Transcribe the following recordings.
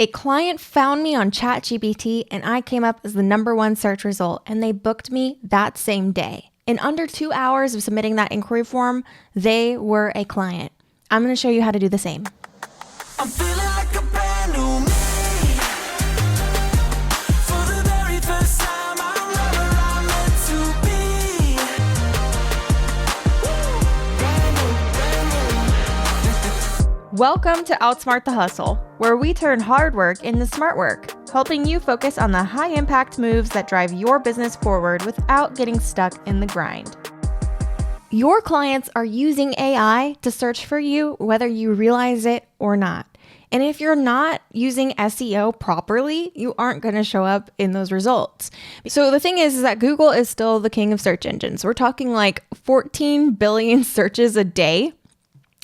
A client found me on ChatGPT and I came up as the #1 search result, and they booked me that same day. In under 2 hours of submitting that inquiry form, they were a client. I'm going to show you how to do the same. I'm feeling like a brand new me. For the very first time, I'm where I'm meant to be. Brand new. Welcome to Outsmart the Hustle, where we turn hard work into smart work, helping you focus on the high-impact moves that drive your business forward without getting stuck in the grind. Your clients are using AI to search for you, whether you realize it or not. And if you're not using SEO properly, you aren't going to show up in those results. So the thing is that Google is still the king of search engines. We're talking like 14 billion searches a day.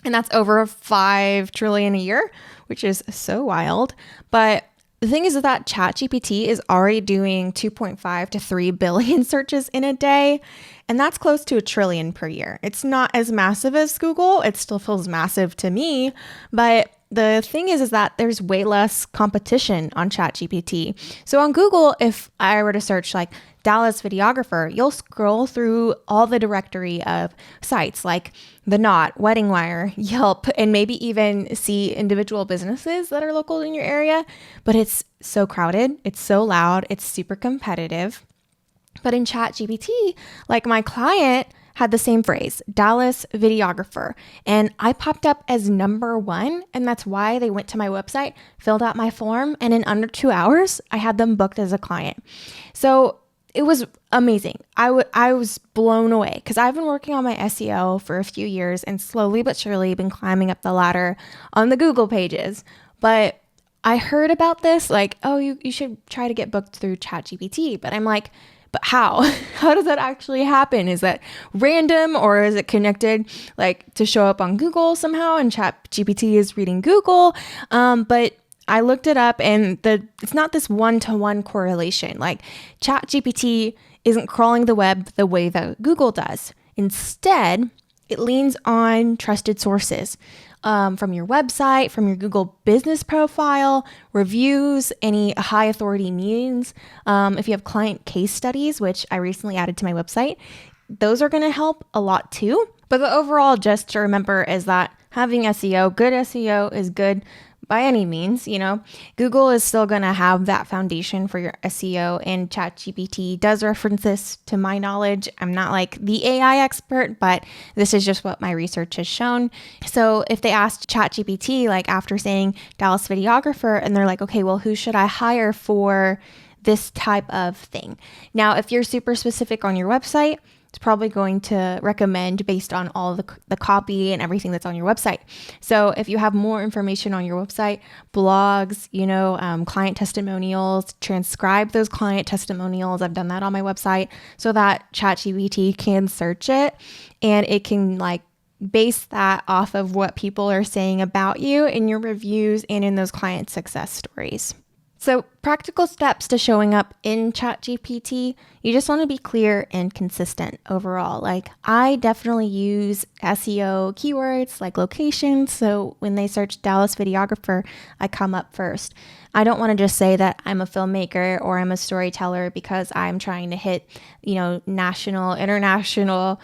And that's over 5 trillion a year, which is so wild. But the thing is that ChatGPT is already doing 2.5 to 3 billion searches in a day. And that's close to 1 trillion per year. It's not as massive as Google. It still feels massive to me. But the thing is that there's way less competition on ChatGPT. So on Google, if I were to search like Dallas videographer, you'll scroll through all the directory of sites like The Knot, Wedding Wire, Yelp, and maybe even see individual businesses that are local in your area. But it's so crowded, it's so loud, it's super competitive. But in ChatGPT, like my client had the same phrase, Dallas videographer, and I popped up as #1, and that's why they went to my website, filled out my form, and in under 2 hours, I had them booked as a client. So it was amazing. I was blown away because I've been working on my SEO for a few years and slowly but surely been climbing up the ladder on the Google pages. But I heard about this, like, oh, you should try to get booked through ChatGPT. But I'm like, but how? How does that actually happen? Is that random or is it connected like to show up on Google somehow and ChatGPT is reading Google? But I looked it up and it's not this one-to-one correlation. Like ChatGPT isn't crawling the web the way that Google does. Instead, it leans on trusted sources. From your website, from your Google business profile, reviews, any high authority meetings. If you have client case studies, which I recently added to my website, those are going to help a lot too. But the overall gist to remember is that having SEO, good SEO is good by any means. Google is still going to have that foundation for your SEO, and ChatGPT does reference this to my knowledge. I'm not like the AI expert, but this is just what my research has shown. So if they asked ChatGPT, like after saying Dallas videographer, and they're like, okay, well, who should I hire for this type of thing? Now, if you're super specific on your website, it's probably going to recommend based on all the copy and everything that's on your website. So if you have more information on your website, blogs, client testimonials, transcribe those client testimonials. I've done that on my website so that ChatGPT can search it and it can like base that off of what people are saying about you in your reviews and in those client success stories. So practical steps to showing up in ChatGPT, you just want to be clear and consistent overall. Like I definitely use SEO keywords like locations. So when they search Dallas videographer, I come up first. I don't want to just say that I'm a filmmaker or I'm a storyteller because I'm trying to hit, national, international,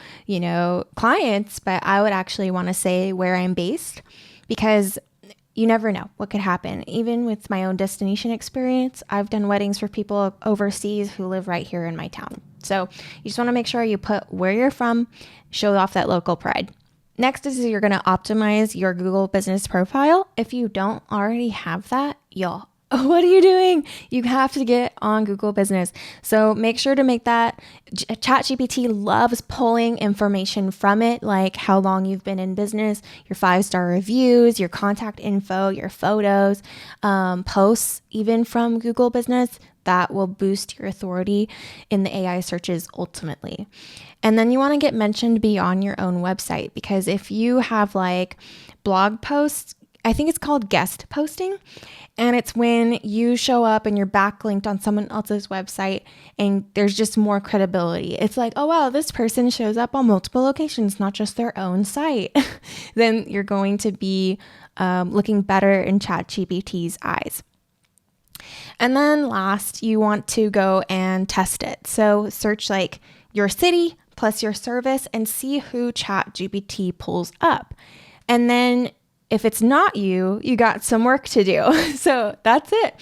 clients, but I would actually want to say where I'm based because you never know what could happen. Even with my own destination experience, I've done weddings for people overseas who live right here in my town. So you just want to make sure you put where you're from, show off that local pride. Next is you're going to optimize your Google business profile. If you don't already have that, what are you doing? You have to get on Google Business. So make sure to make that. ChatGPT loves pulling information from it, like how long you've been in business, your 5-star reviews, your contact info, your photos, posts, even from Google Business. That will boost your authority in the AI searches ultimately. And then you want to get mentioned beyond your own website, because if you have like blog posts, I think it's called guest posting. And it's when you show up and you're backlinked on someone else's website and there's just more credibility. It's like, oh, wow, this person shows up on multiple locations, not just their own site. Then you're going to be looking better in ChatGPT's eyes. And then last, you want to go and test it. So search like your city plus your service and see who ChatGPT pulls up. And then if it's not you, you got some work to do. So that's it.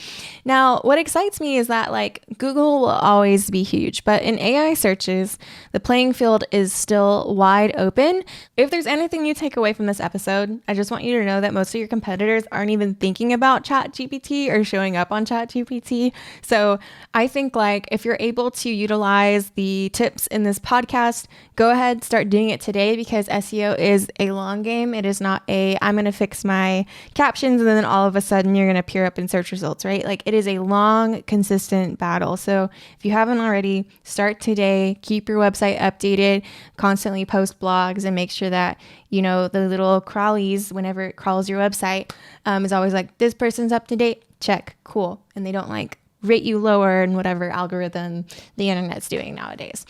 Now, what excites me is that like Google will always be huge, but in AI searches, the playing field is still wide open. If there's anything you take away from this episode, I just want you to know that most of your competitors aren't even thinking about ChatGPT or showing up on ChatGPT. So I think like if you're able to utilize the tips in this podcast, go ahead, start doing it today, because SEO is a long game. It is not I'm going to fix my captions and then all of a sudden you're going to appear up in search results, right? Like it is a long, consistent battle. So if you haven't already, start today, keep your website updated, constantly post blogs, and make sure that, you know, the little crawlies, whenever it crawls your website, is always like, this person's up to date, check, cool. And they don't like rate you lower in whatever algorithm the internet's doing nowadays.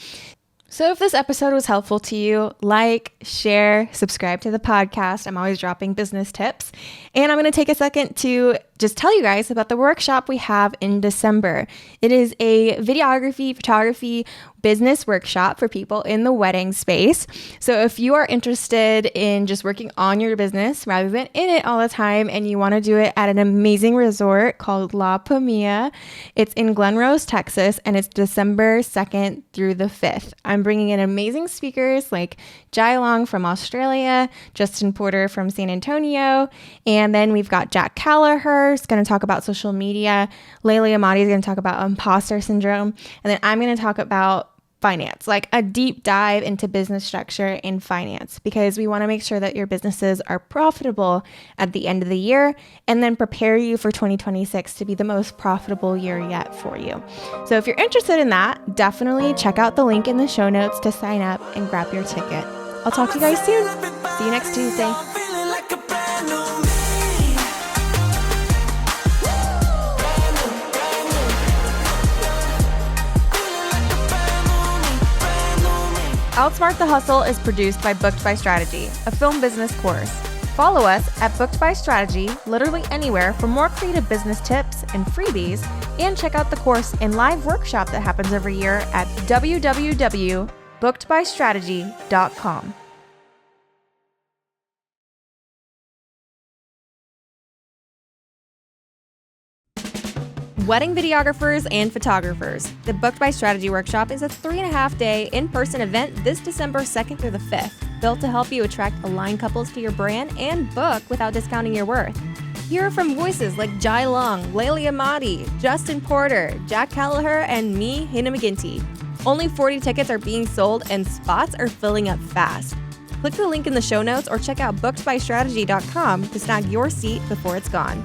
So if this episode was helpful to you, like, share, subscribe to the podcast. I'm always dropping business tips. And I'm going to take a second to just tell you guys about the workshop we have in December. It is a videography, photography, business workshop for people in the wedding space. So if you are interested in just working on your business rather than in it all the time, and you want to do it at an amazing resort called La Pomia, it's in Glen Rose, Texas, and it's December 2nd through the 5th. I'm bringing in amazing speakers like Jai Long from Australia, Justin Porter from San Antonio, and then we've got Jack Callagher is going to talk about social media. Layla Amati is going to talk about imposter syndrome, and then I'm going to talk about finance, like a deep dive into business structure and finance, because we want to make sure that your businesses are profitable at the end of the year and then prepare you for 2026 to be the most profitable year yet for you. So if you're interested in that, definitely check out the link in the show notes to sign up and grab your ticket. I'll talk to you guys soon. See you next Tuesday. Feeling like a brand new me. Outsmart the Hustle is produced by Booked by Strategy, a film business course. Follow us at Booked by Strategy, literally anywhere, for more creative business tips and freebies, and check out the course and live workshop that happens every year at www.bookedbystrategy.com. Wedding videographers and photographers. The Booked by Strategy workshop is a 3.5-day in-person event this December 2nd through the 5th, built to help you attract aligned couples to your brand and book without discounting your worth. Hear from voices like Jai Long, Layla Amati, Justin Porter, Jack Callagher, and me, Hannah McGinty. Only 40 tickets are being sold and spots are filling up fast. Click the link in the show notes or check out bookedbystrategy.com to snag your seat before it's gone.